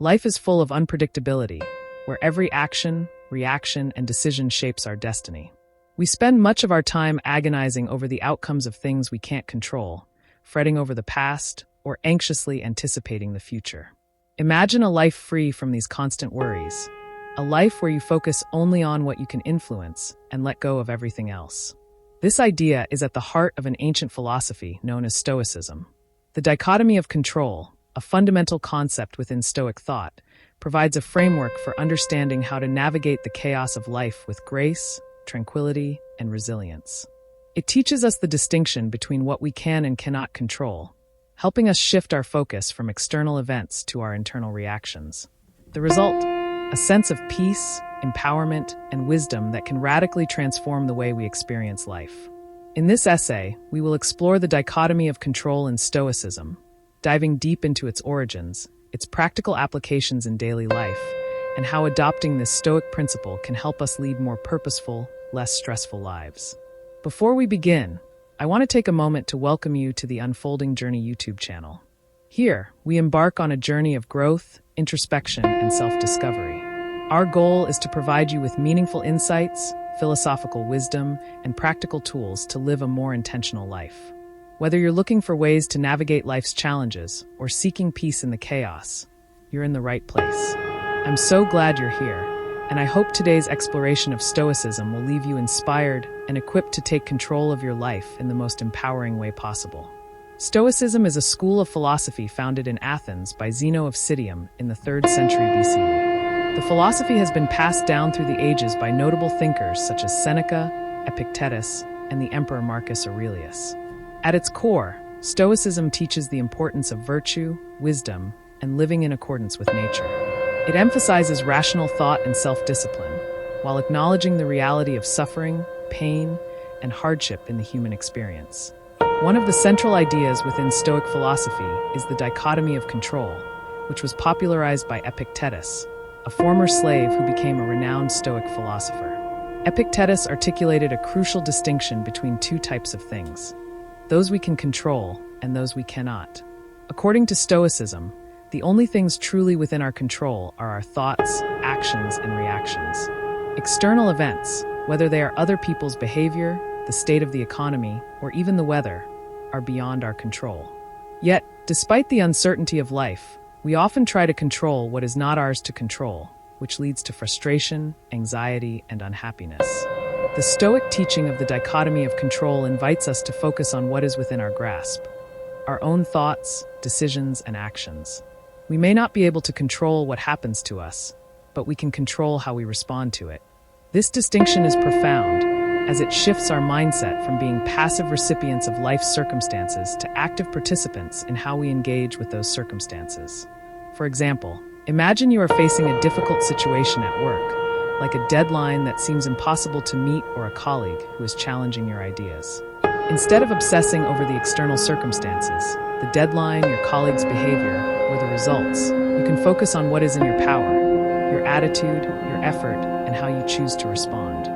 Life is full of unpredictability, where every action, reaction, and decision shapes our destiny. We spend much of our time agonizing over the outcomes of things we can't control, fretting over the past, or anxiously anticipating the future. Imagine a life free from these constant worries, a life where you focus only on what you can influence and let go of everything else. This idea is at the heart of an ancient philosophy known as Stoicism. The dichotomy of control, a fundamental concept within Stoic thought, provides a framework for understanding how to navigate the chaos of life with grace, tranquility, and resilience. It teaches us the distinction between what we can and cannot control, helping us shift our focus from external events to our internal reactions. The result: a sense of peace, empowerment, and wisdom that can radically transform the way we experience life. In this essay, we will explore the dichotomy of control in Stoicism, diving deep into its origins, its practical applications in daily life, and how adopting this Stoic principle can help us lead more purposeful, less stressful lives. Before we begin, I want to take a moment to welcome you to the Unfolding Journey YouTube channel. Here, we embark on a journey of growth, introspection, and self-discovery. Our goal is to provide you with meaningful insights, philosophical wisdom, and practical tools to live a more intentional life. Whether you're looking for ways to navigate life's challenges or seeking peace in the chaos, you're in the right place. I'm so glad you're here, and I hope today's exploration of Stoicism will leave you inspired and equipped to take control of your life in the most empowering way possible. Stoicism is a school of philosophy founded in Athens by Zeno of Citium in the 3rd century BCE. The philosophy has been passed down through the ages by notable thinkers such as Seneca, Epictetus, and the Emperor Marcus Aurelius. At its core, Stoicism teaches the importance of virtue, wisdom, and living in accordance with nature. It emphasizes rational thought and self-discipline, while acknowledging the reality of suffering, pain, and hardship in the human experience. One of the central ideas within Stoic philosophy is the dichotomy of control, which was popularized by Epictetus, a former slave who became a renowned Stoic philosopher. Epictetus articulated a crucial distinction between two types of things: those we can control and those we cannot. According to Stoicism, the only things truly within our control are our thoughts, actions, and reactions. External events, whether they are other people's behavior, the state of the economy, or even the weather, are beyond our control. Yet, despite the uncertainty of life, we often try to control what is not ours to control, which leads to frustration, anxiety, and unhappiness. The Stoic teaching of the dichotomy of control invites us to focus on what is within our grasp: our own thoughts, decisions, and actions. We may not be able to control what happens to us, but we can control how we respond to it. This distinction is profound, as it shifts our mindset from being passive recipients of life's circumstances to active participants in how we engage with those circumstances. For example, imagine you are facing a difficult situation at work, like a deadline that seems impossible to meet or a colleague who is challenging your ideas. Instead of obsessing over the external circumstances, the deadline, your colleague's behavior, or the results, you can focus on what is in your power: your attitude, your effort, and how you choose to respond.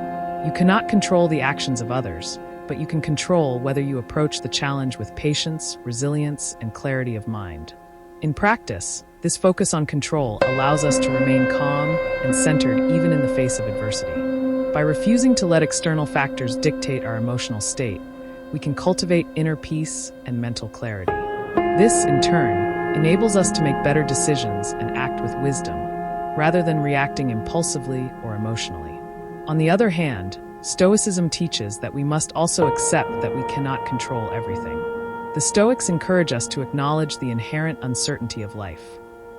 You cannot control the actions of others, but you can control whether you approach the challenge with patience, resilience, and clarity of mind. In practice, this focus on control allows us to remain calm and centered even in the face of adversity. By refusing to let external factors dictate our emotional state, we can cultivate inner peace and mental clarity. This, in turn, enables us to make better decisions and act with wisdom, rather than reacting impulsively or emotionally. On the other hand, Stoicism teaches that we must also accept that we cannot control everything. The Stoics encourage us to acknowledge the inherent uncertainty of life.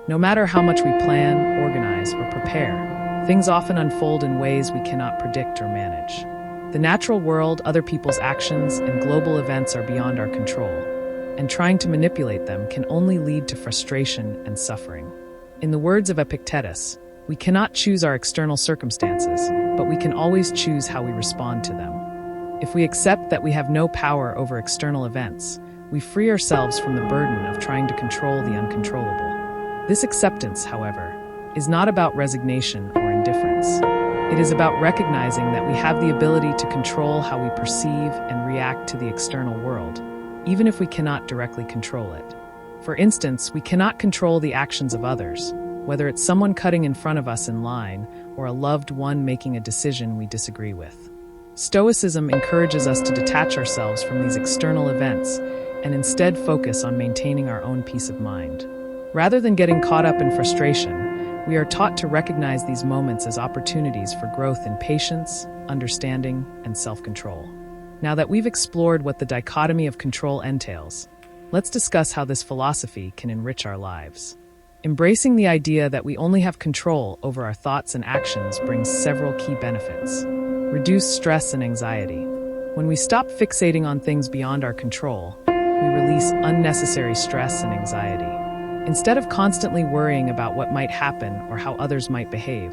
No matter how much we plan, organize, or prepare, things often unfold in ways we cannot predict or manage. The natural world, other people's actions, and global events are beyond our control, and trying to manipulate them can only lead to frustration and suffering. In the words of Epictetus, we cannot choose our external circumstances, but we can always choose how we respond to them. If we accept that we have no power over external events, we free ourselves from the burden of trying to control the uncontrollable. This acceptance, however, is not about resignation or indifference. It is about recognizing that we have the ability to control how we perceive and react to the external world, even if we cannot directly control it. For instance, we cannot control the actions of others, whether it's someone cutting in front of us in line or a loved one making a decision we disagree with. Stoicism encourages us to detach ourselves from these external events and instead focus on maintaining our own peace of mind. Rather than getting caught up in frustration, we are taught to recognize these moments as opportunities for growth in patience, understanding, and self-control. Now that we've explored what the dichotomy of control entails, let's discuss how this philosophy can enrich our lives. Embracing the idea that we only have control over our thoughts and actions brings several key benefits. Reduce stress and anxiety. When we stop fixating on things beyond our control, we release unnecessary stress and anxiety. Instead of constantly worrying about what might happen or how others might behave,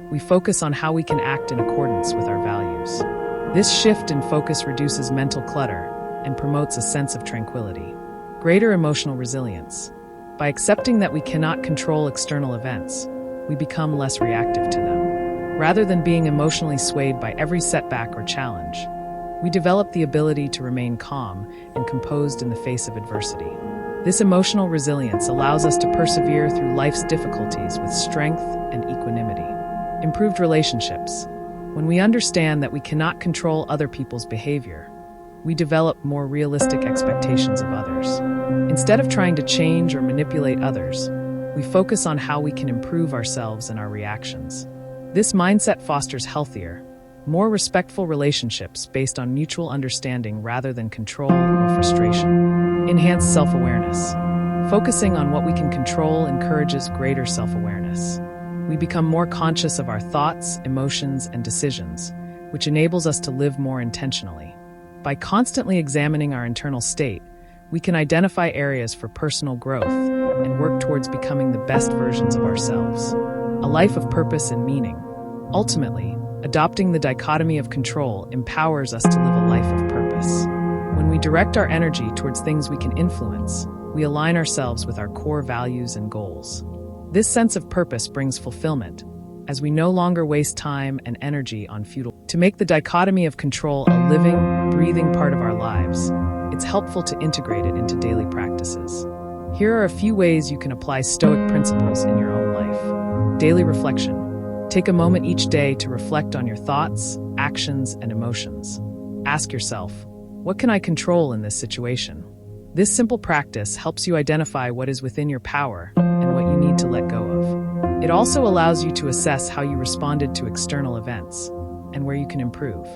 we focus on how we can act in accordance with our values. This shift in focus reduces mental clutter and promotes a sense of tranquility. Greater emotional resilience. By accepting that we cannot control external events, we become less reactive to them. Rather than being emotionally swayed by every setback or challenge, we develop the ability to remain calm and composed in the face of adversity. This emotional resilience allows us to persevere through life's difficulties with strength and equanimity. Improved relationships. When we understand that we cannot control other people's behavior, we develop more realistic expectations of others. Instead of trying to change or manipulate others, we focus on how we can improve ourselves and our reactions. This mindset fosters healthier, more respectful relationships based on mutual understanding rather than control or frustration. Enhanced self-awareness. Focusing on what we can control encourages greater self-awareness. We become more conscious of our thoughts, emotions, and decisions, which enables us to live more intentionally. By constantly examining our internal state, we can identify areas for personal growth and work towards becoming the best versions of ourselves. A life of purpose and meaning. Ultimately, adopting the dichotomy of control empowers us to live a life of purpose. When we direct our energy towards things we can influence, we align ourselves with our core values and goals. This sense of purpose brings fulfillment, as we no longer waste time and energy on futile. To make the dichotomy of control a living, breathing part of our lives, it's helpful to integrate it into daily practices. Here are a few ways you can apply Stoic principles in your own life. Daily reflection. Take a moment each day to reflect on your thoughts, actions, and emotions. Ask yourself, what can I control in this situation? This simple practice helps you identify what is within your power and what you need to let go of. It also allows you to assess how you responded to external events and where you can improve.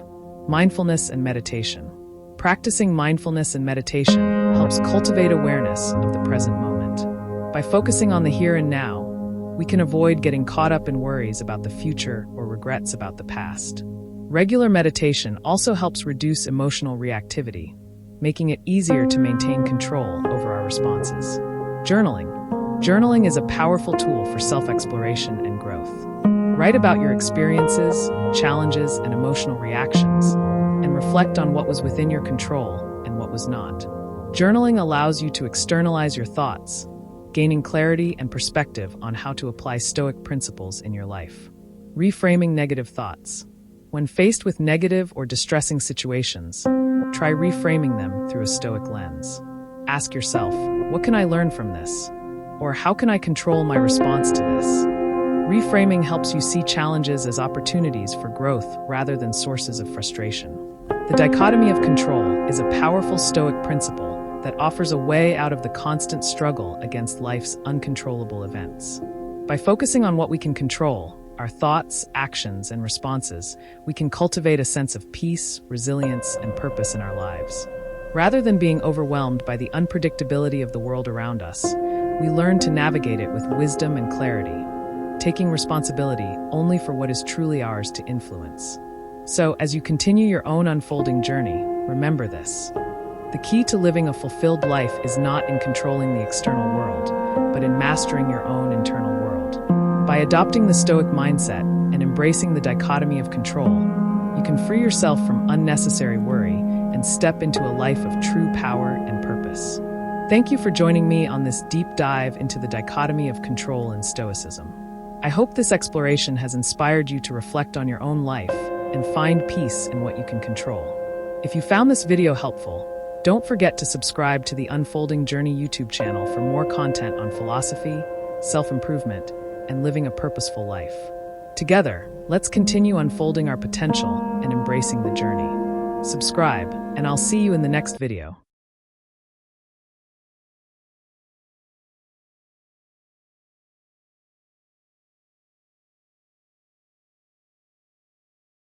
Mindfulness and meditation. Practicing mindfulness and meditation helps cultivate awareness of the present moment. By focusing on the here and now, we can avoid getting caught up in worries about the future or regrets about the past. Regular meditation also helps reduce emotional reactivity, making it easier to maintain control over our responses. Journaling. Journaling is a powerful tool for self-exploration and growth. Write about your experiences, challenges, and emotional reactions, and reflect on what was within your control and what was not. Journaling allows you to externalize your thoughts, gaining clarity and perspective on how to apply Stoic principles in your life. Reframing negative thoughts. When faced with negative or distressing situations, try reframing them through a Stoic lens. Ask yourself, what can I learn from this? Or how can I control my response to this? Reframing helps you see challenges as opportunities for growth rather than sources of frustration. The dichotomy of control is a powerful Stoic principle that offers a way out of the constant struggle against life's uncontrollable events. By focusing on what we can control, our thoughts, actions, and responses, we can cultivate a sense of peace, resilience, and purpose in our lives. Rather than being overwhelmed by the unpredictability of the world around us, we learn to navigate it with wisdom and clarity, taking responsibility only for what is truly ours to influence. So, as you continue your own unfolding journey, remember this. The key to living a fulfilled life is not in controlling the external world, but in mastering your own internal world. By adopting the Stoic mindset and embracing the dichotomy of control, you can free yourself from unnecessary worry and step into a life of true power and purpose. Thank you for joining me on this deep dive into the dichotomy of control and Stoicism. I hope this exploration has inspired you to reflect on your own life and find peace in what you can control. If you found this video helpful, don't forget to subscribe to the Unfolding Journey YouTube channel for more content on philosophy, self-improvement, and living a purposeful life. Together, let's continue unfolding our potential and embracing the journey. Subscribe, and I'll see you in the next video.